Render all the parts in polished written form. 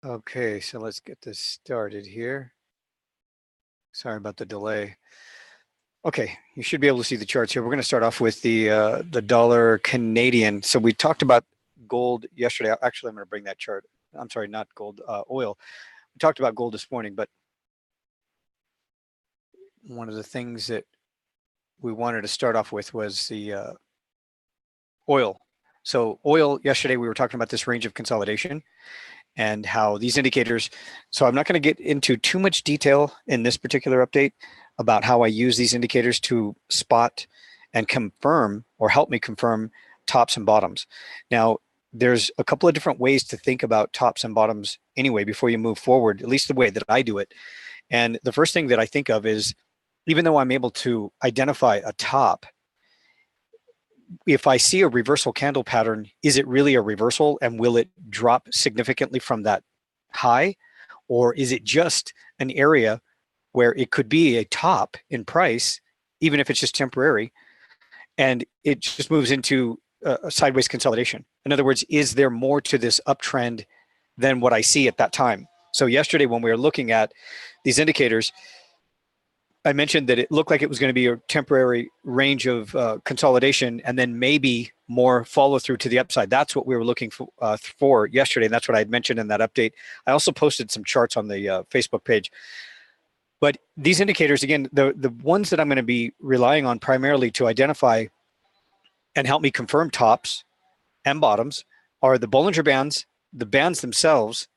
Okay, so let's get this started here. Sorry about the delay. Okay, you should be able to see the charts here. We're going to start off with the dollar Canadian. So we talked about gold yesterday. Actually, I'm going to bring that chart. I'm sorry, not gold, oil. We talked about gold this morning, but one of the things that we wanted to start off with was the oil. So oil, yesterday we were talking about this range of consolidation and how these indicators, so I'm not going to get into too much detail in this particular update about how I use these indicators to spot and confirm or help me confirm tops and bottoms. Now, there's a couple of different ways to think about tops and bottoms anyway before you move forward, at least the way that I do it. And the first thing that I think of is, even though I'm able to identify a top, if I see a reversal candle pattern, is it really a reversal and will it drop significantly from that high? Or is it just an area where it could be a top in price, even if it's just temporary, and it just moves into a sideways consolidation? In other words, is there more to this uptrend than what I see at that time? So yesterday when we were looking at these indicators, I mentioned that it looked like it was going to be a temporary range of consolidation and then maybe more follow through to the upside. That's what we were looking for yesterday, and that's what I had mentioned in that update. I also posted some charts on the Facebook page. But these indicators, again, the ones that I'm going to be relying on primarily to identify and help me confirm tops and bottoms are the Bollinger Bands, the bands themselves,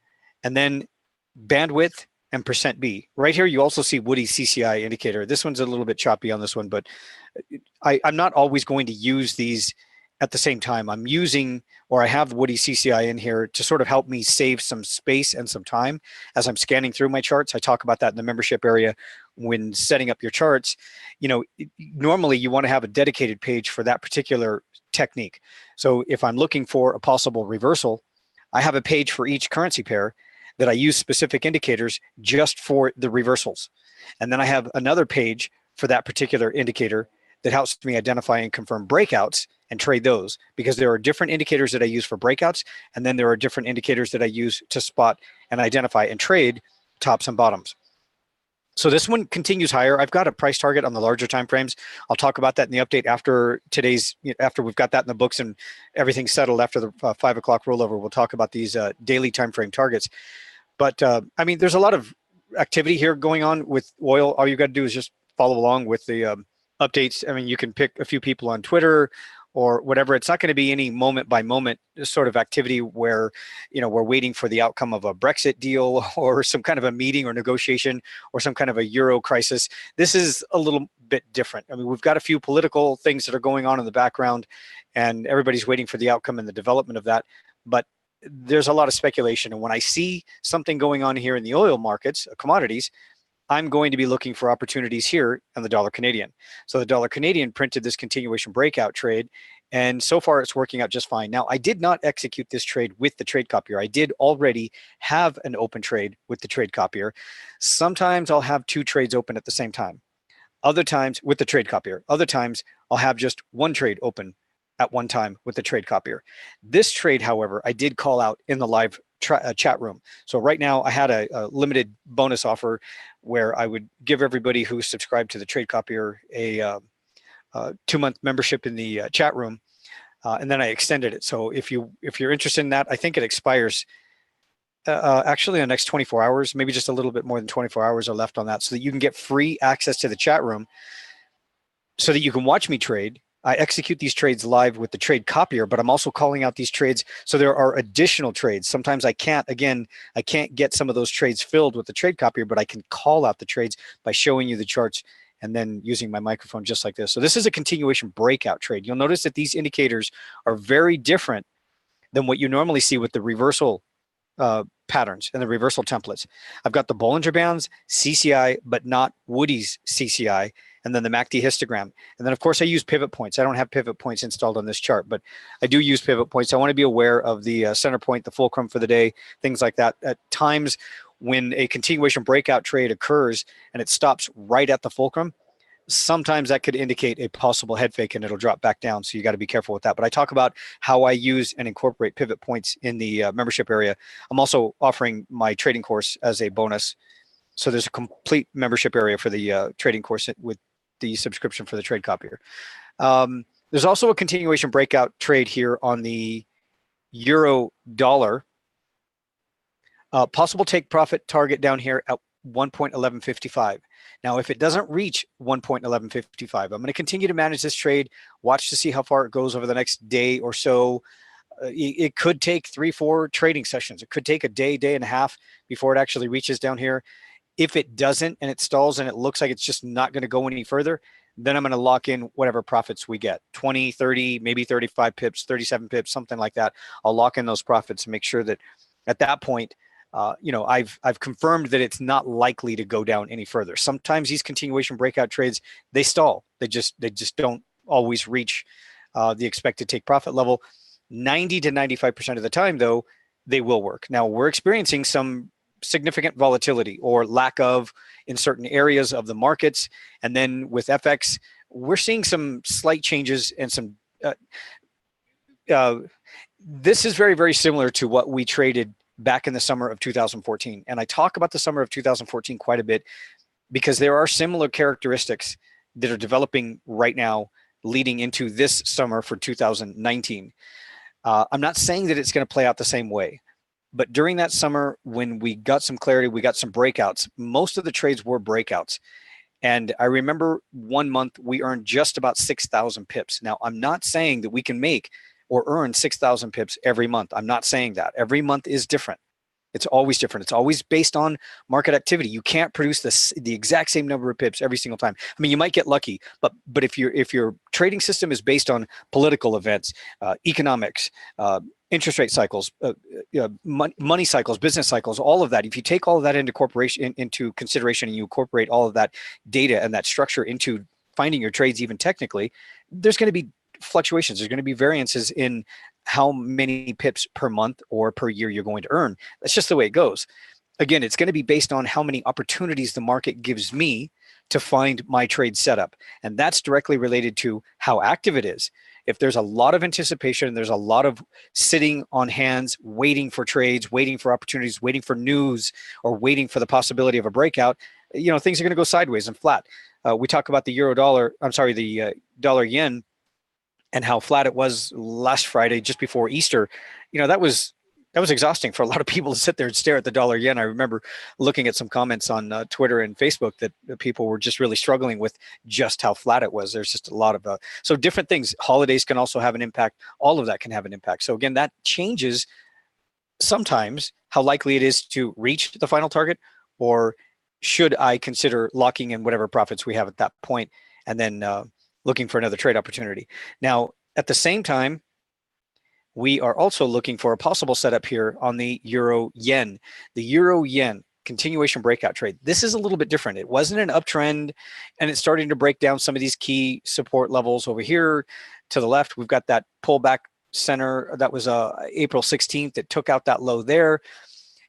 and then bandwidth and percent B. Right here, you also see Woody's CCI indicator. This one's a little bit choppy on this one, but I'm not always going to use these at the same time. I'm using, or I have Woody's CCI in here to sort of help me save some space and some time as I'm scanning through my charts. I talk about that in the membership area when setting up your charts. You know, normally you want to have a dedicated page for that particular technique. So if I'm looking for a possible reversal, I have a page for each currency pair that I use specific indicators just for the reversals. And then I have another page for that particular indicator that helps me identify and confirm breakouts and trade those, because there are different indicators that I use for breakouts, and then there are different indicators that I use to spot and identify and trade tops and bottoms. So this one continues higher. I've got a price target on the larger time frames. I'll talk about that in the update after today's, after we've got that in the books and everything's settled after the 5 o'clock rollover. We'll talk about these daily time frame targets. But I mean, there's a lot of activity here going on with oil. All you got to do is just follow along with the updates. I mean, you can pick a few people on Twitter or whatever. It's not going to be any moment by moment sort of activity where, you know, we're waiting for the outcome of a Brexit deal or some kind of a meeting or negotiation or some kind of a Euro crisis. This is a little bit different. I mean, we've got a few political things that are going on in the background and everybody's waiting for the outcome and the development of that. But there's a lot of speculation. And when I see something going on here in the oil markets, commodities, I'm going to be looking for opportunities here on the dollar Canadian. So the dollar Canadian printed this continuation breakout trade, and so far it's working out just fine. Now, I did not execute this trade with the trade copier. I did already have an open trade with the trade copier. Sometimes I'll have two trades open at the same time. Other times with the trade copier. Other times I'll have just one trade open at one time with the trade copier. This trade, however, I did call out in the live chat room. So right now I had a limited bonus offer where I would give everybody who subscribed to the trade copier a 2-month membership in the chat room, and then I extended it. So if you're interested in that, I think it expires actually in the next 24 hours, maybe just a little bit more than 24 hours are left on that, so that you can get free access to the chat room so that you can watch me trade. I execute these trades live with the trade copier, but I'm also calling out these trades. So there are additional trades. Sometimes I can't get some of those trades filled with the trade copier, but I can call out the trades by showing you the charts and then using my microphone just like this. So this is a continuation breakout trade. You'll notice that these indicators are very different than what you normally see with the reversal patterns and the reversal templates. I've got the Bollinger Bands, CCI, but not Woody's CCI, and then the MACD histogram. And then, of course, I use pivot points. I don't have pivot points installed on this chart, but I do use pivot points. I want to be aware of the center point, the fulcrum for the day, things like that. At times when a continuation breakout trade occurs and it stops right at the fulcrum, sometimes that could indicate a possible head fake and it'll drop back down. So you got to be careful with that. But I talk about how I use and incorporate pivot points in the membership area. I'm also offering my trading course as a bonus. So there's a complete membership area for the trading course with the subscription for the trade copier. There's also a continuation breakout trade here on the euro dollar. Possible take profit target down here at 1.1155. Now, if it doesn't reach 1.1155, I'm going to continue to manage this trade, watch to see how far it goes over the next day or so. It could take 3-4 trading sessions. It could take a day, day and a half before it actually reaches down here. If it doesn't and it stalls and it looks like it's just not going to go any further, then I'm going to lock in whatever profits we get, 20, 30, maybe 35 pips, 37 pips, something like that. I'll lock in those profits and make sure that at that point, I've confirmed that it's not likely to go down any further. Sometimes these continuation breakout trades, they stall. They just don't always reach the expected take profit level. 90 to 95% of the time, though, they will work. Now, we're experiencing some significant volatility or lack of in certain areas of the markets. And then with FX, we're seeing some slight changes and some this is very, very similar to what we traded back in the summer of 2014. And I talk about the summer of 2014 quite a bit because there are similar characteristics that are developing right now leading into this summer for 2019. I'm not saying that it's going to play out the same way, but during that summer, when we got some clarity, we got some breakouts. Most of the trades were breakouts. And I remember 1 month we earned just about 6,000 pips. Now, I'm not saying that we can make or earn 6,000 pips every month. I'm not saying that. Every month is different. It's always different. It's always based on market activity. You can't produce the exact same number of pips every single time. I mean, you might get lucky, but if your trading system is based on political events, economics, interest rate cycles, money cycles, business cycles, all of that, if you take all of that into consideration and you incorporate all of that data and that structure into finding your trades even technically, there's going to be fluctuations. There's going to be variances in how many pips per month or per year you're going to earn. That's just the way it goes. Again, it's going to be based on how many opportunities the market gives me to find my trade setup. And that's directly related to how active it is. If there's a lot of anticipation, there's a lot of sitting on hands, waiting for trades, waiting for opportunities, waiting for news, or waiting for the possibility of a breakout, things are going to go sideways and flat. We talk about the the dollar yen, and how flat it was last Friday just before Easter. That was exhausting for a lot of people to sit there and stare at the dollar yen. I remember looking at some comments on Twitter and Facebook that people were just really struggling with just how flat it was. There's just a lot of so different things. Holidays can also have an impact. All of that can have an impact. So again, that changes sometimes how likely it is to reach the final target, or should I consider locking in whatever profits we have at that point and then looking for another trade opportunity. Now, at the same time, we are also looking for a possible setup here on the euro yen. The euro yen continuation breakout trade. This is a little bit different. It wasn't an uptrend, and it's starting to break down some of these key support levels over here to the left. We've got that pullback center that was April 16th. It took out that low there.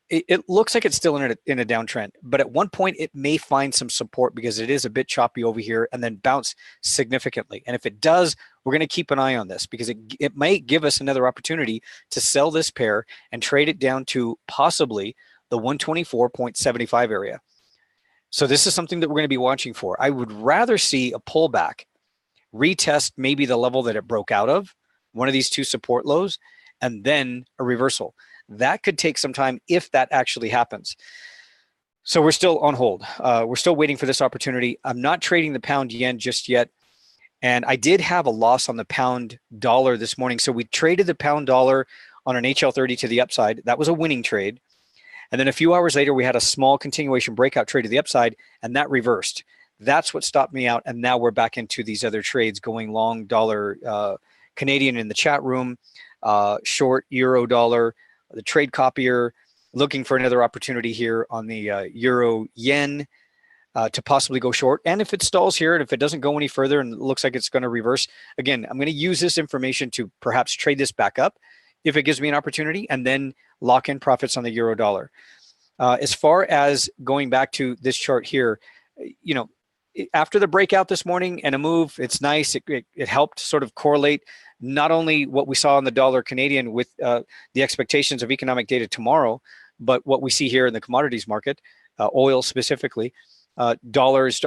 It looks like it's still in a downtrend, but at one point it may find some support because it is a bit choppy over here and then bounce significantly. And if it does, we're going to keep an eye on this because it might give us another opportunity to sell this pair and trade it down to possibly the 124.75 area. So this is something that we're going to be watching for. I would rather see a pullback, retest maybe the level that it broke out of, one of these two support lows, and then a reversal. That could take some time if that actually happens. So we're still on hold. We're still waiting for this opportunity. I'm not trading the pound yen just yet. And I did have a loss on the pound dollar this morning. So we traded the pound dollar on an HL30 to the upside. That was a winning trade. And then a few hours later, we had a small continuation breakout trade to the upside, and that reversed. That's what stopped me out. And now we're back into these other trades, going long dollar Canadian in the chat room, short euro dollar, the trade copier, looking for another opportunity here on the euro yen to possibly go short. And if it stalls here, and if it doesn't go any further and it looks like it's going to reverse, again, I'm going to use this information to perhaps trade this back up if it gives me an opportunity, and then lock in profits on the euro dollar. As far as going back to this chart here, after the breakout this morning and a move, it's nice. It helped sort of correlate not only what we saw in the dollar Canadian with the expectations of economic data tomorrow, but what we see here in the commodities market, oil specifically. Dollars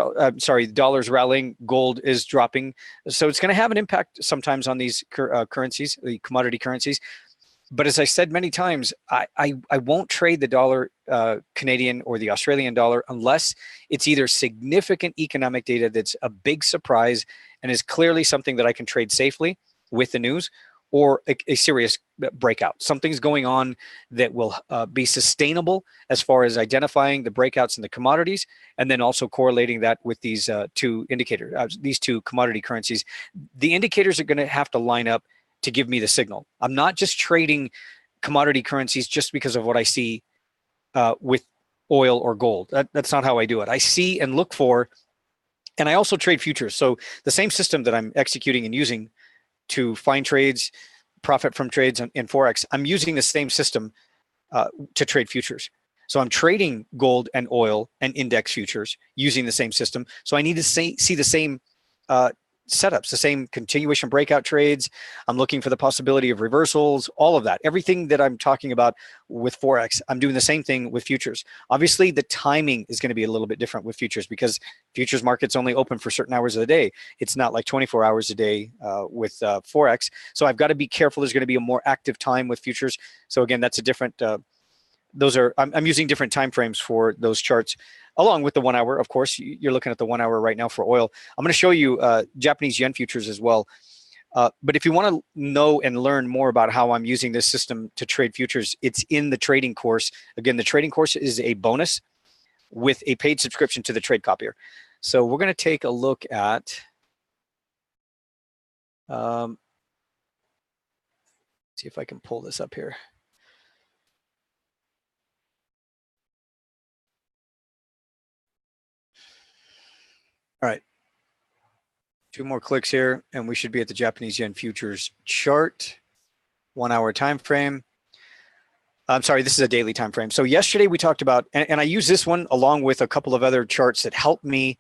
rallying, gold is dropping. So it's going to have an impact sometimes on these currencies, the commodity currencies. But as I said many times, I won't trade the dollar Canadian or the Australian dollar unless it's either significant economic data that's a big surprise and is clearly something that I can trade safely with the news, or a serious breakout. Something's going on that will be sustainable as far as identifying the breakouts in the commodities, and then also correlating that with these two indicators, these two commodity currencies. The indicators are going to have to line up to give me the signal. I'm not just trading commodity currencies just because of what I see with oil or gold. That's not how I do it. I see and look for, and I also trade futures. So the same system that I'm executing and using to find trades, profit from trades in Forex, I'm using the same system to trade futures. So I'm trading gold and oil and index futures using the same system. So I need to see the same setups, the same continuation breakout trades. I'm looking for the possibility of reversals, all of that. Everything that I'm talking about with Forex, I'm doing the same thing with futures. Obviously, the timing is going to be a little bit different with futures because futures markets only open for certain hours of the day. It's not like 24 hours a day with Forex. So I've got to be careful. There's going to be a more active time with futures. So again, that's a different, I'm using different time frames for those charts. Along with the 1 hour, of course, you're looking at the 1 hour right now for oil. I'm going to show you Japanese yen futures as well. But if you want to know and learn more about how I'm using this system to trade futures, it's in the trading course. Again, the trading course is a bonus with a paid subscription to the trade copier. So we're going to take a look at see if I can pull this up here. All right. 2 more clicks here, and we should be at the Japanese yen futures chart. 1 hour time frame. I'm sorry, this is a daily time frame. So yesterday we talked about, and I use this one along with a couple of other charts that help me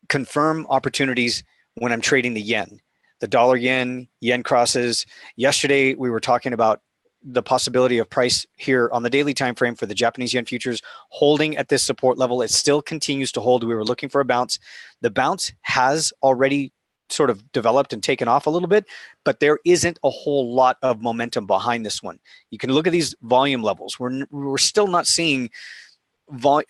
confirm opportunities when I'm trading the yen. The dollar yen, yen crosses. Yesterday we were talking about the possibility of price here on the daily time frame for the Japanese yen futures holding at this support level. It still continues to hold. We were looking for a bounce. The bounce has already sort of developed and taken off a little bit, but there isn't a whole lot of momentum behind this one. You can look at these volume levels. We're still not seeing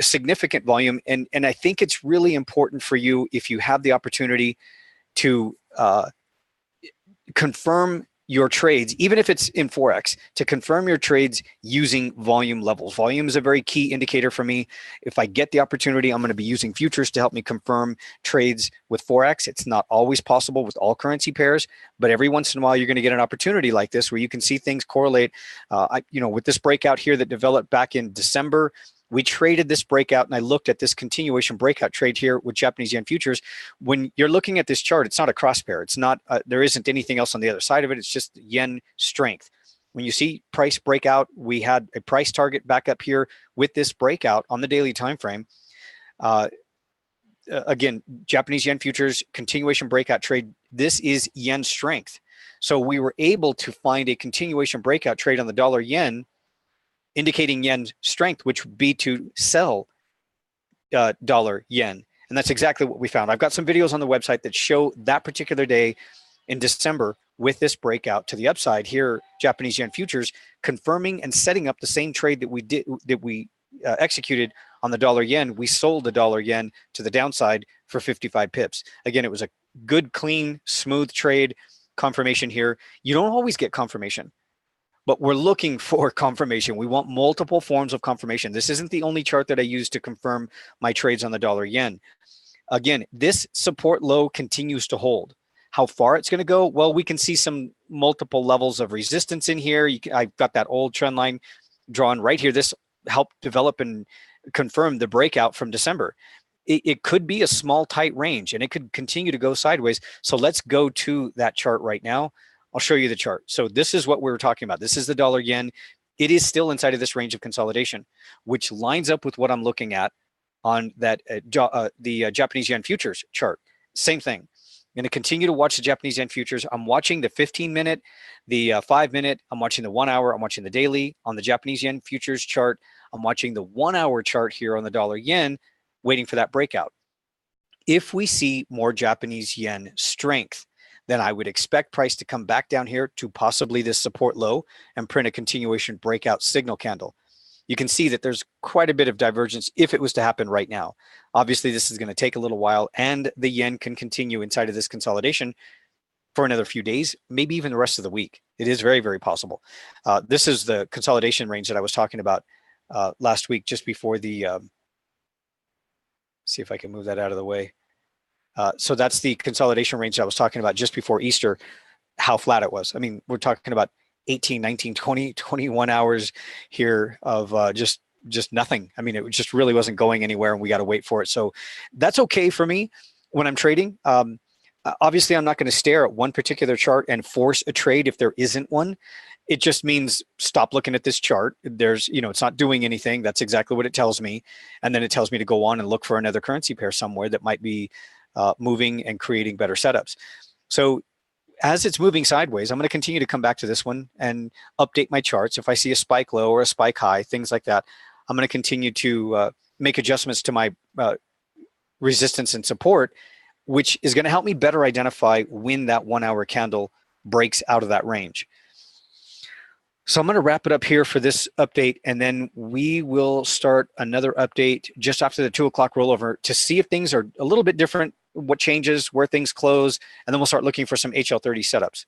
significant volume, and I think it's really important for you, if you have the opportunity, to confirm your trades, even if it's in Forex, to confirm your trades using volume levels. Volume is a very key indicator for me. If I get the opportunity, I'm going to be using futures to help me confirm trades with Forex. It's not always possible with all currency pairs, but every once in a while you're going to get an opportunity like this where you can see things correlate. With this breakout here that developed back in December, we traded this breakout, and I looked at this continuation breakout trade here with Japanese yen futures. When you're looking at this chart, it's not a cross pair. It's not, there isn't anything else on the other side of it. It's just yen strength. When you see price breakout, we had a price target back up here with this breakout on the daily time frame. Again, Japanese yen futures continuation breakout trade. This is yen strength. So we were able to find a continuation breakout trade on the dollar yen, indicating yen strength, which would be to sell dollar yen. And that's exactly what we found. I've got some videos on the website that show that particular day in December with this breakout to the upside here, Japanese yen futures, confirming and setting up the same trade that we executed on the dollar yen. We sold the dollar yen to the downside for 55 pips. Again, it was a good, clean, smooth trade. Confirmation here. You don't always get confirmation, but we're looking for confirmation. We want multiple forms of confirmation. This isn't the only chart that I use to confirm my trades on the dollar yen. Again, this support low continues to hold. How far it's going to go? Well, we can see some multiple levels of resistance in here. I've got that old trend line drawn right here. This helped develop and confirm the breakout from December. It could be a small, tight range, and it could continue to go sideways. So let's go to that chart right now. I'll show you the chart. So this is what we were talking about. This is the dollar yen. It is still inside of this range of consolidation, which lines up with what I'm looking at on that the Japanese yen futures chart. Same thing. I'm going to continue to watch the Japanese yen futures. I'm watching the 15-minute, the 5-minute. I'm watching the 1 hour. I'm watching the daily on the Japanese yen futures chart. I'm watching the 1 hour chart here on the dollar yen, waiting for that breakout. If we see more Japanese yen strength, then I would expect price to come back down here to possibly this support low and print a continuation breakout signal candle. You can see that there's quite a bit of divergence if it was to happen right now. Obviously, this is going to take a little while, and the yen can continue inside of this consolidation for another few days, maybe even the rest of the week. It is very, very possible. This is the consolidation range that I was talking about last week, just before the, see if I can move that out of the way. So that's the consolidation range I was talking about just before Easter, how flat it was. I mean, we're talking about 18, 19, 20, 21 hours here of just nothing. I mean, it just really wasn't going anywhere, and we got to wait for it. So that's okay for me when I'm trading. Obviously, I'm not going to stare at one particular chart and force a trade if there isn't one. It just means stop looking at this chart. There's, it's not doing anything. That's exactly what it tells me. And then it tells me to go on and look for another currency pair somewhere that might be moving and creating better setups. So as it's moving sideways, I'm going to continue to come back to this one and update my charts. If I see a spike low or a spike high, things like that, I'm going to continue to make adjustments to my resistance and support, which is going to help me better identify when that 1 hour candle breaks out of that range. So I'm going to wrap it up here for this update, and then we will start another update just after the 2 o'clock rollover to see if things are a little bit different, what changes, where things close, and then we'll start looking for some HL30 setups.